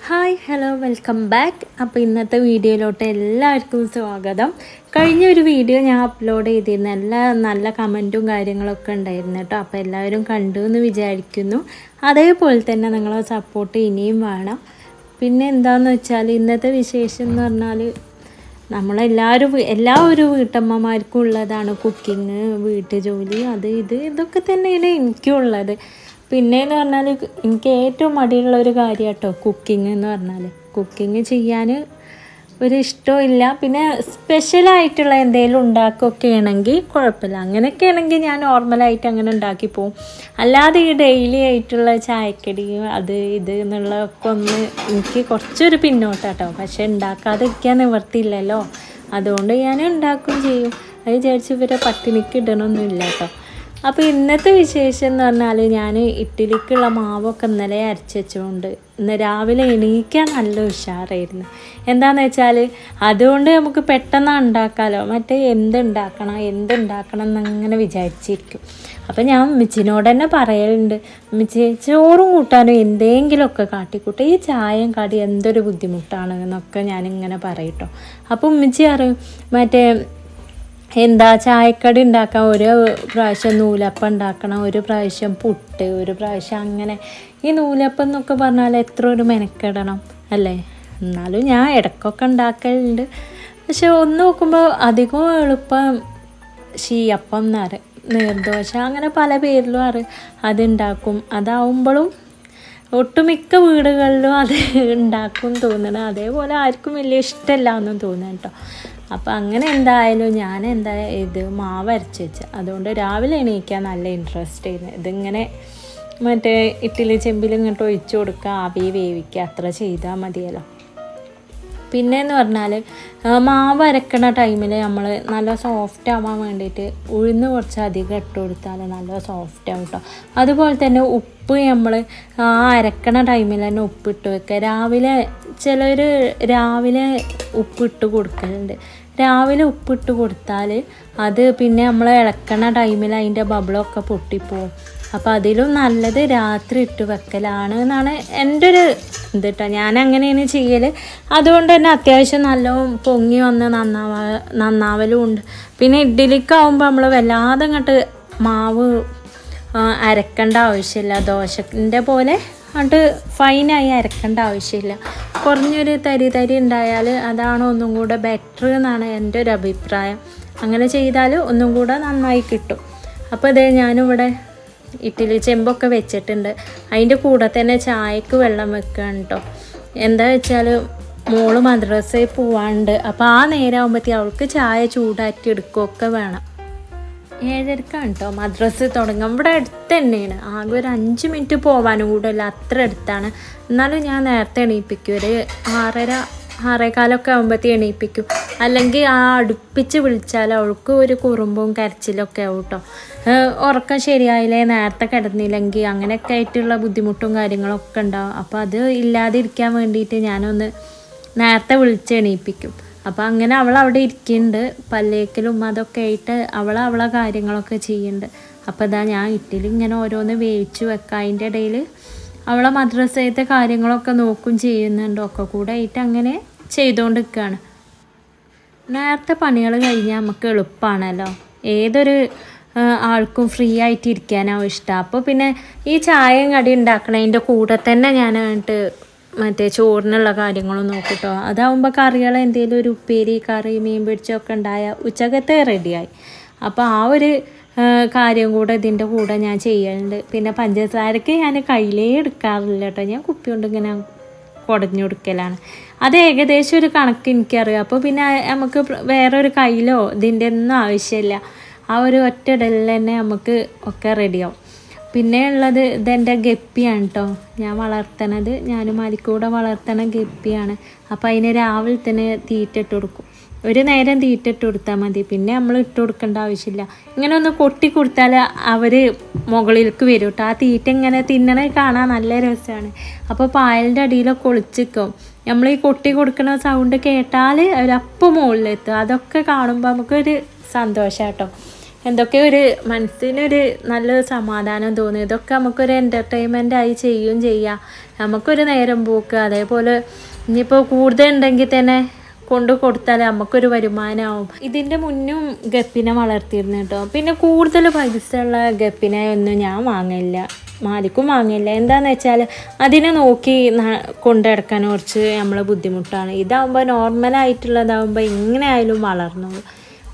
Hi hello welcome back. അപ്പോൾ ഇന്നത്തെ വീഡിയോയിലോട്ട് എല്ലാവർക്കും സ്വാഗതം. കഴിഞ്ഞൊരു വീഡിയോ ഞാൻ അപ്ലോഡ് ചെയ്തിരുന്നു, നല്ല കമൻറ്റും കാര്യങ്ങളൊക്കെ ഉണ്ടായിരുന്നു കേട്ടോ. അപ്പോൾ എല്ലാവരും കണ്ടു എന്ന് വിചാരിക്കുന്നു. അതേപോലെ തന്നെ നിങ്ങളെ സപ്പോർട്ട് ഇനിയും വേണം. പിന്നെ എന്താണെന്ന് വെച്ചാൽ ഇന്നത്തെ വിശേഷം എന്ന് പറഞ്ഞാൽ എല്ലാ ഒരു വീട്ടമ്മമാർക്കും ഉള്ളതാണ് കുക്കിങ്, വീട്ടുജോലി, ഇതൊക്കെ തന്നെയാണ് എനിക്കും ഉള്ളത്. പിന്നെയെന്ന് പറഞ്ഞാൽ എനിക്ക് ഏറ്റവും മടിയുള്ള ഒരു കാര്യം കേട്ടോ കുക്കിംഗ് എന്ന് പറഞ്ഞാൽ. കുക്കിംഗ് ചെയ്യാൻ ഒരു ഇഷ്ടമില്ല. പിന്നെ സ്പെഷ്യലായിട്ടുള്ള എന്തെങ്കിലും ഉണ്ടാക്കുകയൊക്കെ ആണെങ്കിൽ കുഴപ്പമില്ല. അങ്ങനെയൊക്കെ ആണെങ്കിൽ ഞാൻ നോർമലായിട്ട് അങ്ങനെ ഉണ്ടാക്കി പോവും. അല്ലാതെ ഈ ഡെയിലി ആയിട്ടുള്ള ചായക്കടി ഇത് എന്നുള്ളതൊക്കെ എനിക്ക് കുറച്ചൊരു പിന്നോട്ടാട്ടോ. പക്ഷെ ഉണ്ടാക്കാതിരിക്കാൻ നിവർത്തിയില്ലല്ലോ, അതുകൊണ്ട് ഞാൻ ഉണ്ടാക്കുകയും ചെയ്യും. അത് വിചാരിച്ച് ഇവരെ പട്ടിണിക്ക് ഇടണമൊന്നുമില്ല കേട്ടോ. അപ്പോൾ ഇന്നത്തെ വിശേഷം എന്ന് പറഞ്ഞാൽ ഞാൻ ഇഡ്ഡലിക്കുള്ള മാവൊക്കെ ഇന്നലെ അരച്ച് വെച്ചുകൊണ്ട് ഇന്ന് രാവിലെ എണീക്കാൻ നല്ല ഉഷാറായിരുന്നു. എന്താണെന്ന് വെച്ചാൽ അതുകൊണ്ട് നമുക്ക് പെട്ടെന്ന് ഉണ്ടാക്കാമല്ലോ. മറ്റേ എന്തുണ്ടാക്കണം എന്നങ്ങനെ വിചാരിച്ചിരിക്കും. അപ്പോൾ ഞാൻ ഉമ്മച്ചിനോട് തന്നെ പറയലുണ്ട്, ഉമ്മച്ചി ചോറും കൂട്ടാനും എന്തെങ്കിലുമൊക്കെ കാട്ടിക്കൂട്ടും, ഈ ചായയും കടി എന്തൊരു ബുദ്ധിമുട്ടാണ് എന്നൊക്കെ ഞാനിങ്ങനെ പറയട്ടോ. അപ്പോൾ ഉമ്മച്ചി അറിയും ചായക്കടി ഉണ്ടാക്കാം, ഒരു പ്രാവശ്യം നൂലപ്പം ഉണ്ടാക്കണം, ഒരു പ്രാവശ്യം പുട്ട്, ഒരു പ്രാവശ്യം അങ്ങനെ. ഈ നൂലപ്പം എന്നൊക്കെ പറഞ്ഞാൽ എത്ര ഒരു മെനക്കെടണം അല്ലേ. എന്നാലും ഞാൻ ഇടയ്ക്കൊക്കെ ഉണ്ടാക്കലുണ്ട്. പക്ഷെ ഒന്ന് നോക്കുമ്പോൾ അധികം എളുപ്പം ശീയപ്പം നീർദോശ അങ്ങനെ പല പേരിലും അതുണ്ടാക്കും. അതാവുമ്പോഴും ഒട്ടുമിക്ക വീടുകളിലും അത് ഉണ്ടാക്കും തോന്നണം. അതേപോലെ ആർക്കും വലിയ ഇഷ്ടമല്ല എന്നും തോന്നുന്നു കേട്ടോ. അപ്പം അങ്ങനെ എന്തായാലും ഞാൻ ഇത് മാവ് അരച്ച് വെച്ച്, അതുകൊണ്ട് രാവിലെ എണീക്കാൻ നല്ല ഇൻട്രസ്റ്റ് ആയിരുന്നു. ഇതിങ്ങനെ ഇഡ്ഡലി ചെമ്പിൽ ഇങ്ങോട്ട് ഒഴിച്ചു കൊടുക്കുക, ആവി വേവിക്കുക, അത്ര ചെയ്താൽ മതിയല്ലോ. പിന്നെയെന്ന് പറഞ്ഞാൽ മാവ് അരക്കണ ടൈമിൽ നമ്മൾ നല്ല സോഫ്റ്റ് ആവാൻ വേണ്ടിയിട്ട് ഉഴുന്ന് കുറച്ച് അധികം ഇട്ട് കൊടുത്താൽ നല്ല സോഫ്റ്റ് ആവും കേട്ടോ. അതുപോലെ തന്നെ ഉപ്പ് നമ്മൾ അരക്കണ ടൈമിൽ തന്നെ ഉപ്പിട്ട് വെക്കുക. ചിലർ രാവിലെ ഉപ്പിട്ട് കൊടുക്കലുണ്ട്. രാവിലെ ഉപ്പിട്ട് കൊടുത്താൽ അത് പിന്നെ നമ്മൾ ഇളക്കണ ടൈമിൽ അതിൻ്റെ ബബിളൊക്കെ പൊട്ടിപ്പോവും. അപ്പോൾ അതിലും നല്ലത് രാത്രി ഇട്ട് വെക്കലാണ് എന്നാണ് എൻ്റെ ഒരു കേട്ടോ. ഞാൻ അങ്ങനെയാണ് ചെയ്യൽ. അതുകൊണ്ട് തന്നെ അത്യാവശ്യം നല്ല പൊങ്ങി വന്ന് നന്നാവലും ഉണ്ട്. പിന്നെ ഇഡ്ഡലിക്കാവുമ്പോൾ നമ്മൾ വല്ലാതെ അങ്ങോട്ട് മാവ് അരക്കേണ്ട ആവശ്യമില്ല. ദോശൻ്റെ പോലെ അത് ഫൈനായി അരക്കേണ്ട ആവശ്യമില്ല. കുറഞ്ഞൊരു തരി ഉണ്ടായാൽ അതാണ് ഒന്നും കൂടെ ബെറ്റർ എന്നാണ് എൻ്റെ ഒരു അഭിപ്രായം. അങ്ങനെ ചെയ്താൽ ഒന്നും കൂടെ നന്നായി കിട്ടും. അപ്പോൾ ഇതേ ഞാനിവിടെ ഇഡ്ഡലി ചെമ്പൊക്കെ വെച്ചിട്ടുണ്ട്. അതിൻ്റെ കൂടെ തന്നെ ചായക്ക് വെള്ളം വെക്കുകയാണ് കേട്ടോ. എന്താ വെച്ചാൽ മോള് മദ്രസയിൽ പോവാണ്ട്. അപ്പോൾ ആ നേരം ആകുമ്പോഴത്തേക്ക് അവൾക്ക് ചായ ചൂടാറ്റി എടുക്കുകയൊക്കെ വേണം. 7:30 കേട്ടോ മദ്രസ തുടങ്ങും. ഇവിടെ അടുത്ത് തന്നെയാണ്, ആകെ ഒരു 5 മിനിറ്റ് പോകാനും കൂടെ അല്ല, അത്ര അടുത്താണ്. എന്നാലും ഞാൻ നേരത്തെ എണീപ്പിക്കും, ഒരു 6:30 6:15 ആകുമ്പോഴത്തേക്ക് എണീപ്പിക്കും. അല്ലെങ്കിൽ അടുപ്പിച്ച് വിളിച്ചാൽ അവൾക്ക് ഒരു കുറുമ്പും കരച്ചിലൊക്കെ ആവും കേട്ടോ. ഉറക്കം ശരിയായില്ലേ, നേരത്തെ കിടന്നില്ലെങ്കിൽ അങ്ങനെയൊക്കെ ആയിട്ടുള്ള ബുദ്ധിമുട്ടും കാര്യങ്ങളൊക്കെ ഉണ്ടാവും. അപ്പോൾ അത് ഇല്ലാതിരിക്കാൻ വേണ്ടിയിട്ട് ഞാനൊന്ന് നേരത്തെ വിളിച്ച് എണീപ്പിക്കും. അപ്പോൾ അങ്ങനെ അവൾ അവിടെ ഇരിക്കുന്നുണ്ട്, പല്ലേക്കലും അതൊക്കെ ആയിട്ട് അവളെ കാര്യങ്ങളൊക്കെ ചെയ്യുന്നുണ്ട്. അപ്പോൾ ഞാൻ ഇഡ്ഡലി ഇങ്ങനെ ഓരോന്ന് വേവിച്ച് വെക്കാം. അതിൻ്റെ ഇടയിൽ അവളെ മദ്രസയിലത്തെ കാര്യങ്ങളൊക്കെ നോക്കും ചെയ്യുന്നുണ്ട്. ഒക്കെ കൂടെ ആയിട്ട് അങ്ങനെ ചെയ്തുകൊണ്ട് നിൽക്കുകയാണ്. നേരത്തെ പണികൾ കഴിഞ്ഞാൽ നമുക്ക് എളുപ്പമാണല്ലോ. ഏതൊരു ആൾക്കും ഫ്രീ ആയിട്ട് ഇരിക്കാനാവും ഇഷ്ടം. അപ്പോൾ പിന്നെ ഈ ചായയും കടി ഉണ്ടാക്കണതിൻ്റെ കൂടെ തന്നെ ഞാൻ ചോറിനുള്ള കാര്യങ്ങളും നോക്കിട്ടോ. അതാവുമ്പോൾ കറികൾ എന്തെങ്കിലും ഒരു ഉപ്പേരി, കറി, മീൻ പിടിച്ചൊക്കെ ഉണ്ടായാൽ ഉച്ചക്കത്തെ റെഡിയായി. അപ്പോൾ ആ ഒരു കാര്യം കൂടെ ഇതിൻ്റെ കൂടെ ഞാൻ ചെയ്യലുണ്ട്. പിന്നെ പഞ്ചസാരക്ക് ഞാൻ കയ്യിലേ എടുക്കാറില്ല കേട്ടോ. ഞാൻ കുപ്പി കൊണ്ട് ഇങ്ങനെ കുടഞ്ഞു കൊടുക്കലാണ്. അത് ഏകദേശം ഒരു കണക്ക് എനിക്കറിയാം. അപ്പോൾ പിന്നെ നമുക്ക് വേറൊരു കയ്യിലോ ഇതിൻ്റെ ഒന്നും ആവശ്യമില്ല. ആ ഒരു ഒറ്റ ഇടലിൽ തന്നെ നമുക്ക് ഒക്കെ റെഡിയാവും. പിന്നെ ഉള്ളത് ഇതെൻ്റെ ഗപ്പിയാണ് കേട്ടോ. ഞാൻ വളർത്തണത്, ഞാനും മാലിക്കൂടെ വളർത്തണ ഗപ്പിയാണ്. അപ്പോൾ അതിന് രാവിലെ തന്നെ തീറ്റ ഇട്ട് കൊടുക്കും. ഒരു നേരം തീറ്റ ഇട്ട് കൊടുത്താൽ മതി, പിന്നെ നമ്മൾ ഇട്ട് കൊടുക്കേണ്ട ആവശ്യമില്ല. ഇങ്ങനെ ഒന്ന് കൊട്ടി കൊടുത്താൽ അവർ മുകളിലേക്ക് വരും കേട്ടോ. ആ തീറ്റ ഇങ്ങനെ തിന്നണത് കാണാൻ നല്ല രസമാണ്. അപ്പോൾ പായലിൻ്റെ അടിയിലൊക്കെ ഒളിച്ചിക്കും. നമ്മൾ ഈ കൊട്ടി കൊടുക്കുന്ന സൗണ്ട് കേട്ടാൽ അവരപ്പം മുകളിലെത്തും. അതൊക്കെ കാണുമ്പോൾ നമുക്കൊരു സന്തോഷം കേട്ടോ. എന്തൊക്കെ ഒരു മനസ്സിനൊരു നല്ലൊരു സമാധാനം തോന്നി. ഇതൊക്കെ നമുക്കൊരു എൻ്റർടൈൻമെൻറ്റായി ചെയ്യുകയും ചെയ്യാം, നമുക്കൊരു നേരം പോക്ക്. അതേപോലെ ഇനിയിപ്പോൾ കൂടുതൽ ഉണ്ടെങ്കിൽ തന്നെ കൊണ്ട് കൊടുത്താൽ നമുക്കൊരു വരുമാനമാവും. ഇതിൻ്റെ മുന്നും ഗപ്പിനെ വളർത്തിയിരുന്നു കേട്ടോ. പിന്നെ കൂടുതൽ പൈസയുള്ള ഗപ്പിനെ ഒന്നും ഞാൻ വാങ്ങില്ല, മാലിക്കും വാങ്ങില്ല. എന്താണെന്ന് വെച്ചാൽ അതിനെ നോക്കി കൊണ്ടുനടക്കാൻ കുറച്ച് നമ്മൾ ബുദ്ധിമുട്ടാണ്. ഇതാകുമ്പോൾ നോർമലായിട്ടുള്ളതാകുമ്പോൾ എങ്ങനെ ആയാലും വളർന്നോളൂ,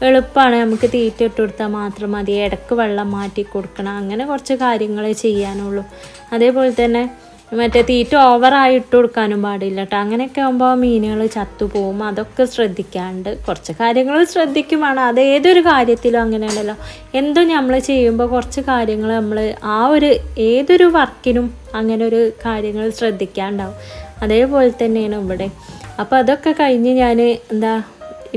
എളുപ്പമാണ്. നമുക്ക് തീറ്റ ഇട്ട് കൊടുത്താൽ മാത്രം മതി, ഇടയ്ക്ക് വെള്ളം മാറ്റി കൊടുക്കണം, അങ്ങനെ കുറച്ച് കാര്യങ്ങൾ ചെയ്യാനുള്ളൂ. അതേപോലെ തന്നെ മറ്റേ തീറ്റ ഓവറായി ഇട്ട് കൊടുക്കാനും പാടില്ല കേട്ടോ. അങ്ങനെയൊക്കെ ആകുമ്പോൾ മീനുകൾ ചത്തുപോകും. അതൊക്കെ ശ്രദ്ധിക്കാണ്ട് കുറച്ച് കാര്യങ്ങൾ ശ്രദ്ധിക്കും വേണം. അത് ഏതൊരു കാര്യത്തിലും അങ്ങനെയുണ്ടല്ലോ, എന്തും നമ്മൾ ചെയ്യുമ്പോൾ കുറച്ച് കാര്യങ്ങൾ നമ്മൾ ഏതൊരു വർക്കിനും അങ്ങനെ ഒരു കാര്യങ്ങൾ ശ്രദ്ധിക്കാനുണ്ടാവും. അതേപോലെ തന്നെയാണ് ഇവിടെ. അപ്പോൾ അതൊക്കെ കഴിഞ്ഞ് ഞാൻ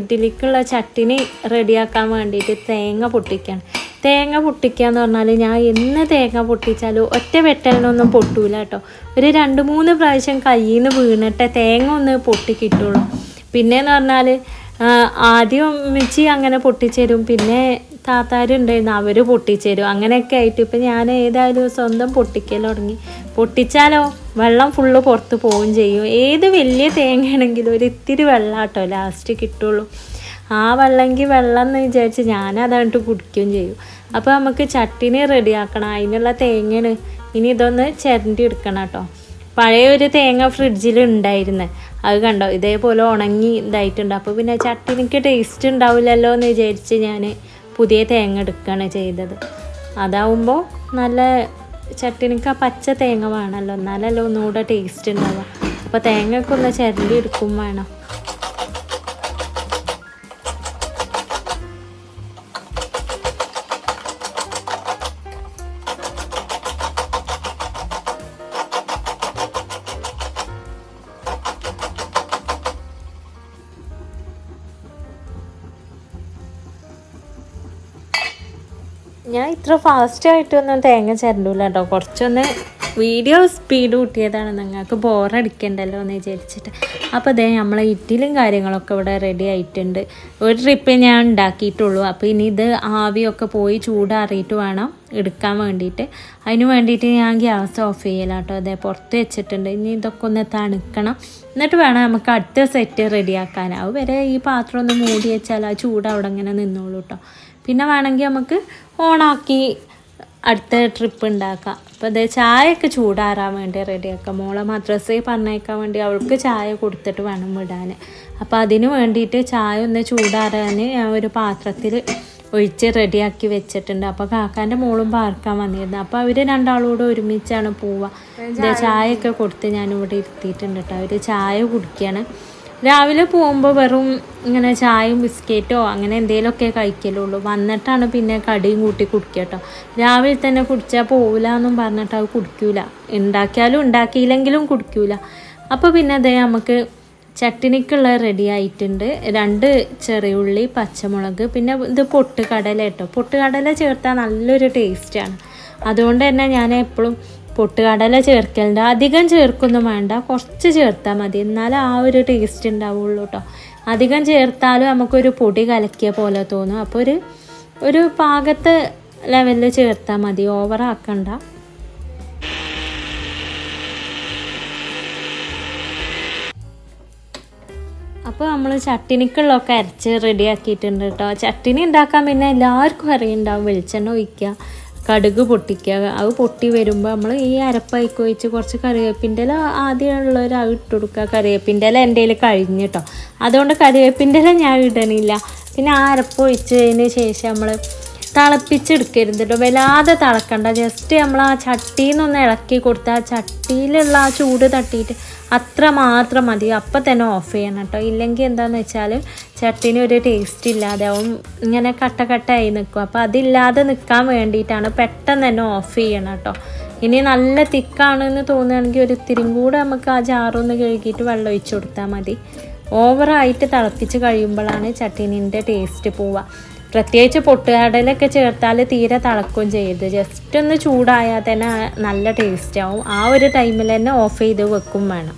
ഇഡ്ഡലിക്കുള്ള ചട്ടിനി റെഡിയാക്കാൻ വേണ്ടിയിട്ട് തേങ്ങ പൊട്ടിക്കുകയാണ്. തേങ്ങ പൊട്ടിക്കുക എന്ന് പറഞ്ഞാൽ ഞാൻ എന്ന് തേങ്ങ പൊട്ടിച്ചാലും ഒറ്റ വെട്ടലിനൊന്നും പൊട്ടൂല കേട്ടോ. ഒരു 2-3 പ്രാവശ്യം കയ്യിൽ നിന്ന് വീണിട്ട് തേങ്ങ ഒന്ന് പൊട്ടിക്കിട്ടുള്ളൂ. പിന്നെയെന്ന് പറഞ്ഞാൽ ആദ്യം ഉമ്മച്ചി അങ്ങനെ പൊട്ടിച്ചേരും, പിന്നെ താത്താരുണ്ടായിരുന്നു അവർ പൊട്ടിച്ചേരും. അങ്ങനെയൊക്കെ ആയിട്ട് ഇപ്പം ഞാൻ ഏതായാലും സ്വന്തം പൊട്ടിക്കൽ തുടങ്ങി. പൊട്ടിച്ചാലോ വെള്ളം ഫുള്ള് പുറത്ത് പോവുകയും ചെയ്യും. ഏത് വലിയ തേങ്ങയാണെങ്കിലും ഒരു ഇത്തിരി വെള്ളം കേട്ടോ ലാസ്റ്റ് കിട്ടുള്ളൂ. ആ വെള്ളമെങ്കിൽ വെള്ളം എന്ന് വിചാരിച്ച് ഞാനതായിട്ട് കുടിക്കുകയും ചെയ്യും. അപ്പോൾ നമുക്ക് ചട്ടിനി റെഡിയാക്കണം, അതിനുള്ള തേങ്ങയാണ്. ഇനി ഇതൊന്ന് ചിരണ്ടി എടുക്കണം കേട്ടോ. പഴയ ഒരു തേങ്ങ ഫ്രിഡ്ജിൽ ഉണ്ടായിരുന്നു, അത് കണ്ടോ ഇതേപോലെ ഉണങ്ങി ഇതായിട്ടുണ്ട്. അപ്പോൾ പിന്നെ ചട്ടിനിക്ക് ടേസ്റ്റ് ഉണ്ടാവില്ലല്ലോ എന്ന് വിചാരിച്ച് ഞാൻ പുതിയ തേങ്ങ എടുക്കുകയാണ് ചെയ്തത്. അതാവുമ്പോൾ നല്ല ചട്ടിനിക്ക് ആ പച്ച തേങ്ങ വേണമല്ലോ, എന്നാലല്ലോ ഒന്നുകൂടെ ടേസ്റ്റ് ഉണ്ടാവുക. അപ്പോൾ തേങ്ങയൊക്കെ ഒന്ന് ചിരണ്ടി എടുക്കും വേണം. ഞാൻ ഇത്ര ഫാസ്റ്റായിട്ടൊന്നും തേങ്ങ ചിരണ്ടില്ല കേട്ടോ. കുറച്ചൊന്ന് വീഡിയോ സ്പീഡ് കൂട്ടിയതാണ്, നിങ്ങൾക്ക് ബോറടിക്കണ്ടല്ലോ എന്ന് വിചാരിച്ചിട്ട്. അപ്പോൾ അതേ നമ്മളെ ഇഡ്ഡലിയും കാര്യങ്ങളൊക്കെ ഇവിടെ റെഡി ആയിട്ടുണ്ട്. ഒരു ട്രിപ്പ് ഞാൻ ഉണ്ടാക്കിയിട്ടുള്ളൂ. അപ്പോൾ ഇനി ഇത് ആവിയൊക്കെ പോയി ചൂടാറിയിട്ട് വേണം എടുക്കാൻ വേണ്ടിയിട്ട്. അതിന് വേണ്ടിയിട്ട് ഞാൻ ഗ്യാസ് ഓഫ് ചെയ്യലാട്ടോ. അതേ പുറത്ത് വെച്ചിട്ടുണ്ട്. ഇനി ഇതൊക്കെ ഒന്ന് തണുക്കണം, എന്നിട്ട് വേണം നമുക്ക് അടുത്ത സെറ്റ് റെഡിയാക്കാൻ. അതുവരെ ഈ പാത്രം ഒന്ന് മൂടി വെച്ചാൽ ആ ചൂട് അവിടെ ഇങ്ങനെ നിന്നോളൂ കേട്ടോ. പിന്നെ വേണമെങ്കിൽ നമുക്ക് ഓണാക്കി അടുത്ത ട്രിപ്പ് ഉണ്ടാക്കാം. അപ്പോൾ അത് ചായയൊക്കെ ചൂടാറാൻ വേണ്ടി റെഡിയാക്കാം. മോളെ മദ്രസയിൽ പറഞ്ഞേക്കാൻ വേണ്ടി അവൾക്ക് ചായ കൊടുത്തിട്ട് വേണം വിടാൻ. അപ്പോൾ അതിന് വേണ്ടിയിട്ട് ചായ ഒന്ന് ചൂടാറാൻ ഞാൻ ഒരു പാത്രത്തിൽ ഒഴിച്ച് റെഡിയാക്കി വെച്ചിട്ടുണ്ട്. അപ്പോൾ കാക്കാൻ്റെ മോളും പാർക്കാൻ വന്നിരുന്നു. അപ്പോൾ അവർ രണ്ടാളോട് ഒരുമിച്ചാണ് പോവുക. ചായയൊക്കെ കൊടുത്ത് ഞാനിവിടെ ഇരുത്തിയിട്ടുണ്ട് കേട്ടോ. അവർ ചായ കുടിക്കുകയാണ്. രാവിലെ പോകുമ്പോൾ വെറും ഇങ്ങനെ ചായയും ബിസ്ക്കറ്റോ അങ്ങനെ എന്തെങ്കിലുമൊക്കെ കഴിക്കലുള്ളൂ. വന്നിട്ടാണ് പിന്നെ കടിയും കൂട്ടി കുടിക്കുക കേട്ടോ. രാവിലെ തന്നെ കുടിച്ചാൽ പോവില്ല എന്നും പറഞ്ഞിട്ട് അത് കുടിക്കൂല, ഉണ്ടാക്കിയാലും ഉണ്ടാക്കിയില്ലെങ്കിലും കുടിക്കൂല. അപ്പോൾ പിന്നെ അതേ നമുക്ക് ചട്ടിനിക്കുള്ള റെഡി ആയിട്ടുണ്ട്. 2 ചെറിയുള്ളി, പച്ചമുളക്, പിന്നെ ഇത് പൊട്ടുകടല കേട്ടോ. പൊട്ടുകടല ചേർത്താൽ നല്ലൊരു ടേസ്റ്റാണ്. അതുകൊണ്ട് തന്നെ ഞാൻ എപ്പോഴും പൊട്ടുകടല ചേർക്കലുണ്ട്. അധികം ചേർക്കൊന്നും വേണ്ട, കുറച്ച് ചേർത്താൽ മതി, എന്നാലും ആ ഒരു ടേസ്റ്റ് ഉണ്ടാവുള്ളൂ കേട്ടോ. അധികം ചേർത്താലും നമുക്കൊരു പൊടി കലക്കിയ പോലെ തോന്നും. അപ്പോൾ ഒരു പാകത്തെ ലെവലിൽ ചേർത്താൽ മതി, ഓവറാക്കണ്ട. അപ്പോൾ നമ്മൾ ചട്ടിനിക്കുള്ളതൊക്കെ അരച്ച് റെഡിയാക്കിയിട്ടുണ്ട് കേട്ടോ. ചട്ടിനി ഉണ്ടാക്കാൻ പിന്നെ എല്ലാവർക്കും അറിയുണ്ടാവും. വെളിച്ചെണ്ണ ഒഴിക്കുക, കടുക് പൊട്ടിക്കുക. അത് പൊട്ടി വരുമ്പോൾ നമ്മൾ ഈ അരപ്പയിക്ക് ഒഴിച്ച് കുറച്ച് കറിവേപ്പിൻ്റെ ഇല ആദ്യമുള്ളവർ അത് ഇട്ട് കൊടുക്കുക. കറിവേപ്പിൻ്റെ ഇല എൻ്റെ കയ്യിൽ കഴിഞ്ഞ് കേട്ടോ, അതുകൊണ്ട് കറിവേപ്പിൻ്റെ ഇല ഞാൻ ഇടണില്ല. പിന്നെ ആ അരപ്പ് ഒഴിച്ചതിന് ശേഷം നമ്മൾ തിളപ്പിച്ചെടുക്കരുത് കേട്ടോ, വല്ലാതെ തിളക്കണ്ട. ജസ്റ്റ് നമ്മൾ ആ ചട്ടിയിൽ നിന്നൊന്ന് ഇളക്കി കൊടുത്താൽ ആ ചട്ടിയിലുള്ള ആ ചൂട് തട്ടിയിട്ട് അത്ര മാത്രം മതി. അപ്പം തന്നെ ഓഫ് ചെയ്യണം കേട്ടോ. ഇല്ലെങ്കിൽ എന്താണെന്ന് വെച്ചാൽ ചട്ടിന് ഒരു ടേസ്റ്റ് ഇല്ലാതാവും, ഇങ്ങനെ കട്ടയായി നിൽക്കും. അപ്പോൾ അതില്ലാതെ നിൽക്കാൻ വേണ്ടിയിട്ടാണ് പെട്ടെന്ന് തന്നെ ഓഫ് ചെയ്യണം കേട്ടോ. ഇനി നല്ല തിക്കാണെന്ന് തോന്നുകയാണെങ്കിൽ ഒരു ഇത്തിരിയും കൂടെ നമുക്ക് ആ ജാറൊന്ന് കഴുകിയിട്ട് വെള്ളം ഒഴിച്ച് കൊടുത്താൽ മതി. ഓവറായിട്ട് തിളപ്പിച്ച് കഴിയുമ്പോഴാണ് ചട്ടിനിൻ്റെ ടേസ്റ്റ് പോവുക. പ്രത്യേകിച്ച് പൊട്ടുകടലൊക്കെ ചേർത്താൽ തീരെ തിളക്കുകയും ചെയ്യരുത്. ജസ്റ്റ് ഒന്ന് ചൂടായാൽ തന്നെ നല്ല ടേസ്റ്റ് ആവും. ആ ഒരു ടൈമിൽ തന്നെ ഓഫ് ചെയ്ത് വെക്കും വേണം.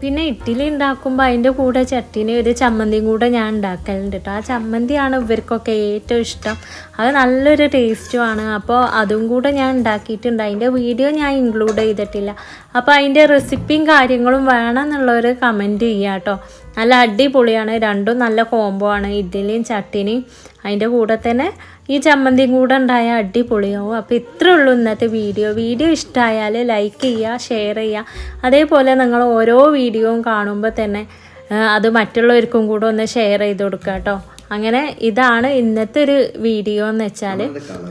പിന്നെ ഇഡ്ഡലി ഉണ്ടാക്കുമ്പോൾ അതിൻ്റെ കൂടെ ചട്ടിനി ഒരു ചമ്മന്തിയും കൂടെ ഞാൻ ഉണ്ടാക്കലുണ്ട് കേട്ടോ. ആ ചമ്മന്തിയാണ് ഇവർക്കൊക്കെ ഏറ്റവും ഇഷ്ടം. അത് നല്ലൊരു ടേസ്റ്റുമാണ്. അപ്പോൾ അതും കൂടെ ഞാൻ ഉണ്ടാക്കിയിട്ടുണ്ട്. അതിൻ്റെ വീഡിയോ ഞാൻ ഇൻക്ലൂഡ് ചെയ്തിട്ടില്ല. അപ്പോൾ അതിൻ്റെ റെസിപ്പിയും കാര്യങ്ങളും വേണമെന്നുള്ളവർ കമൻറ്റ് ചെയ്യുക കേട്ടോ. നല്ല അടിപൊളിയാണ്. രണ്ടും നല്ല കോംബോ ആണ്. ഇഡ്ഡലിയും ചട്ടിനിയും അതിൻ്റെ കൂടെ തന്നെ ഈ ചമ്മന്തിയും കൂടെ ഉണ്ടായാൽ അടിപൊളിയാവും. അപ്പോൾ ഇത്രയേ ഉള്ളൂ ഇന്നത്തെ വീഡിയോ ഇഷ്ടമായാൽ ലൈക്ക് ചെയ്യുക, ഷെയർ ചെയ്യുക. അതേപോലെ നിങ്ങൾ ഓരോ വീഡിയോയും കാണുമ്പോൾ തന്നെ അത് മറ്റുള്ളവർക്കും കൂടെ ഒന്ന് ഷെയർ ചെയ്ത് കൊടുക്കുക കേട്ടോ. അങ്ങനെ ഇതാണ് ഇന്നത്തെ ഒരു വീഡിയോ എന്ന് വെച്ചാൽ.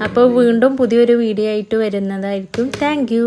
അപ്പോൾ വീണ്ടും പുതിയൊരു വീഡിയോ ആയിട്ട് വരുന്നതായിരിക്കും. താങ്ക്